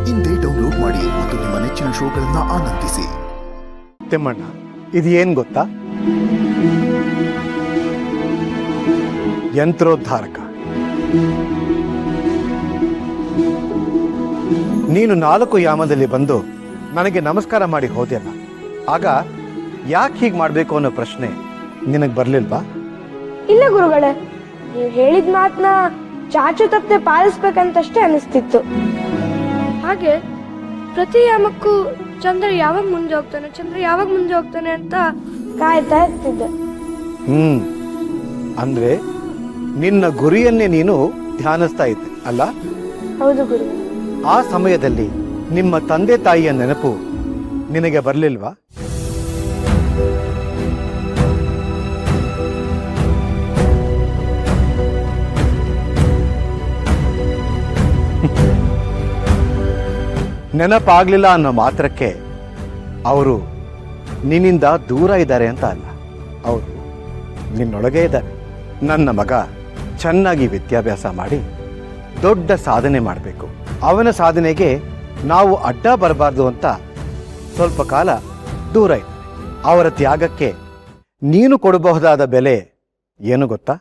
ಇಂದೇ ಡೌನ್ಲೋಡ್ ಮಾಡಿ ಮತ್ತು ನಿಮ್ಮ ನೆಚ್ಚಿನ ಶೋಗಳನ್ನ ಆನಂದಿಸಿ. ತಿಮ್ಮಣ್ಣ, ಇದು ಏನ್ ಗೊತ್ತಾ? ಯಂತ್ರೋದ್ಧಾರಕ. ನೀನು 4 ಯಾಮದಲ್ಲಿ ಬಂದು ನನಗೆ ನಮಸ್ಕಾರ ಮಾಡಿ ಹೋದೆಯಲ್ಲ, ಆಗ ಯಾಕೆ ಹೀಗೆ ಮಾಡಬೇಕು ಅನ್ನೋ ಪ್ರಶ್ನೆ ನಿನಗೆ ಬರಲಿಲ್ವಾ? ಇಲ್ಲ ಗುರುಗಳೇ, ನೀವು ಹೇಳಿದ ಮಾತನ್ನ ಚಾಚು ತಪ್ಪದೆ ಪಾಲಿಸ್ಬೇಕಂತಷ್ಟೇ ಅನಿಸ್ತಿತ್ತು. ಹಾಗೆ ಪ್ರತಿ ಯಾಮಕ್ಕೂ ಚಂದ್ರ ಯಾವಾಗ ಮುಂದೆ ಹೋಗ್ತಾನೆ ಅಂತ ಕಾಯ್ತಾ ಇರ್ತಿದ್ದೆ. ಅಂದ್ರೆ ನಿನ್ನ ಗುರಿಯನ್ನೇ ನೀನು ಧ್ಯಾನಿಸ್ತಾ ಇದ್ದೆ ಅಲ್ಲ? ಹೌದು ಗುರು. ಆ ಸಮಯದಲ್ಲಿ ನಿಮ್ಮ ತಂದೆ ತಾಯಿಯ ನೆನಪು ನಿನಗೆ ಬರಲಿಲ್ವಾ? ನೆನಪಾಗ್ಲಿಲ್ಲ ಅನ್ನೋ ಮಾತ್ರಕ್ಕೆ ಅವರು ನಿನ್ನಿಂದ ದೂರ ಇದ್ದಾರೆ ಅಂತ ಅಲ್ಲ, ಅವರು ನಿನ್ನೊಳಗೆ ಇದ್ದಾರೆ. ನನ್ನ ಮಗ ಚೆನ್ನಾಗಿ ವಿದ್ಯಾಭ್ಯಾಸ ಮಾಡಿ ದೊಡ್ಡ ಸಾಧನೆ ಮಾಡಬೇಕು, ಅವನ ಸಾಧನೆಗೆ ನಾವು ಅಡ್ಡ ಬರಬಾರ್ದು ಅಂತ ಸ್ವಲ್ಪ ಕಾಲ ದೂರ ಇದ್ದಾರೆ. ಅವರ ತ್ಯಾಗಕ್ಕೆ ನೀನು ಕೊಡಬಹುದಾದ ಬೆಲೆ ಏನು ಗೊತ್ತಾ?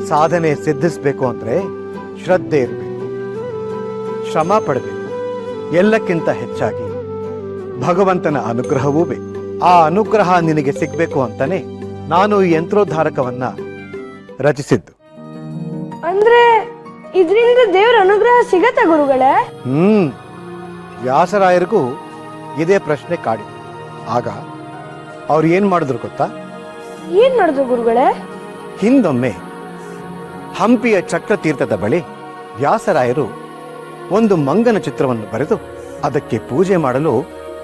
ಸಾಧನೆ ಸಿದ್ಧಿಸಬೇಕು ಅಂದ್ರೆ ಶ್ರದ್ಧೆ ಇರಬೇಕು, ಶ್ರಮ ಪಡಬೇಕು, ಎಲ್ಲಕ್ಕಿಂತ ಹೆಚ್ಚಾಗಿ ಭಗವಂತನ ಅನುಗ್ರಹವೂ ಬೇಕು. ಆ ಅನುಗ್ರಹ ನಿನಗೆ ಸಿಗ್ಬೇಕು ಅಂತಾನೆ ನಾನು ಈ ಯಂತ್ರೋದ್ಧಾರಕವನ್ನ ರಚಿಸಿದ್ದು. ಅಂದ್ರೆ ಇದರಿಂದ ದೇವರ ಅನುಗ್ರಹ ಸಿಗತ್ತ ಗುರುಗಳೇ? ವ್ಯಾಸರಾಯರಿಗೂ ಇದೇ ಪ್ರಶ್ನೆ ಕಾಡಿತು. ಆಗ ಅವ್ರು ಏನ್ ಮಾಡಿದ್ರು ಗೊತ್ತಾ? ಏನ್ ಮಾಡಿದ್ರು ಗುರುಗಳೇ? ಹಿಂದೊಮ್ಮೆ ಹಂಪಿಯ ಚಕ್ರತೀರ್ಥದ ಬಳಿ ವ್ಯಾಸರಾಯರು ಒಂದು ಮಂಗನ ಚಿತ್ರವನ್ನು ಬರೆದು ಅದಕ್ಕೆ ಪೂಜೆ ಮಾಡಲು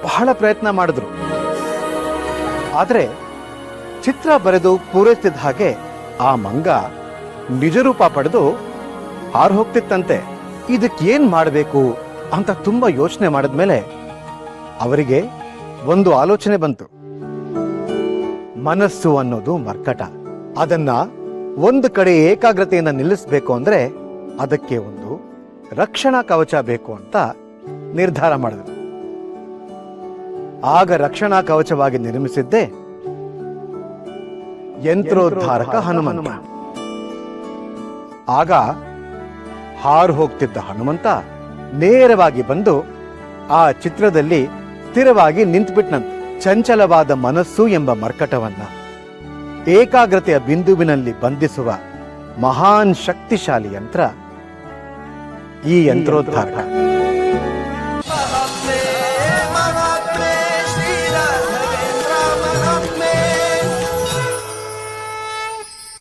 ಬಹಳ ಪ್ರಯತ್ನ ಮಾಡಿದ್ರು. ಆದರೆ ಚಿತ್ರ ಬರೆದು ಪೂರೈಸಿದ ಹಾಗೆ ಆ ಮಂಗ ನಿಜರೂಪ ಪಡೆದು ಹಾರು ಹೋಗ್ತಿತ್ತಂತೆ. ಇದಕ್ಕೇನ್ ಮಾಡಬೇಕು ಅಂತ ತುಂಬಾ ಯೋಚನೆ ಮಾಡಿದ್ಮೇಲೆ ಅವರಿಗೆ ಒಂದು ಆಲೋಚನೆ ಬಂತು. ಮನಸ್ಸು ಅನ್ನೋದು ಮರ್ಕಟ, ಅದನ್ನ ಒಂದು ಕಡೆ ಏಕಾಗ್ರತೆಯಿಂದ ನಿಲ್ಲಿಸಬೇಕು ಅಂದ್ರೆ ಅದಕ್ಕೆ ಒಂದು ರಕ್ಷಣಾ ಕವಚ ಬೇಕು ಅಂತ ನಿರ್ಧಾರ ಮಾಡಿದ್ರು. ಆಗ ರಕ್ಷಣಾ ಕವಚವಾಗಿ ನಿರ್ಮಿಸಿದ್ದೇ ಯಂತ್ರೋದ್ಧಾರಕ ಹನುಮಂತ. ಆಗ ಹಾರು ಹೋಗ್ತಿದ್ದ ಹನುಮಂತ ನೇರವಾಗಿ ಬಂದು ಆ ಚಿತ್ರದಲ್ಲಿ ಸ್ಥಿರವಾಗಿ ನಿಂತುಬಿಟ್ನಂತೆ. ಚಂಚಲವಾದ ಮನಸ್ಸು ಎಂಬ ಮರ್ಕಟವನ್ನ ಏಕಾಗ್ರತೆಯ ಬಿಂದುವಿನಲ್ಲಿ ಬಂಧಿಸುವ ಮಹಾನ್ ಶಕ್ತಿಶಾಲಿ ಯಂತ್ರ ಈ ಯಂತ್ರೋದ್ಧಾರಕ.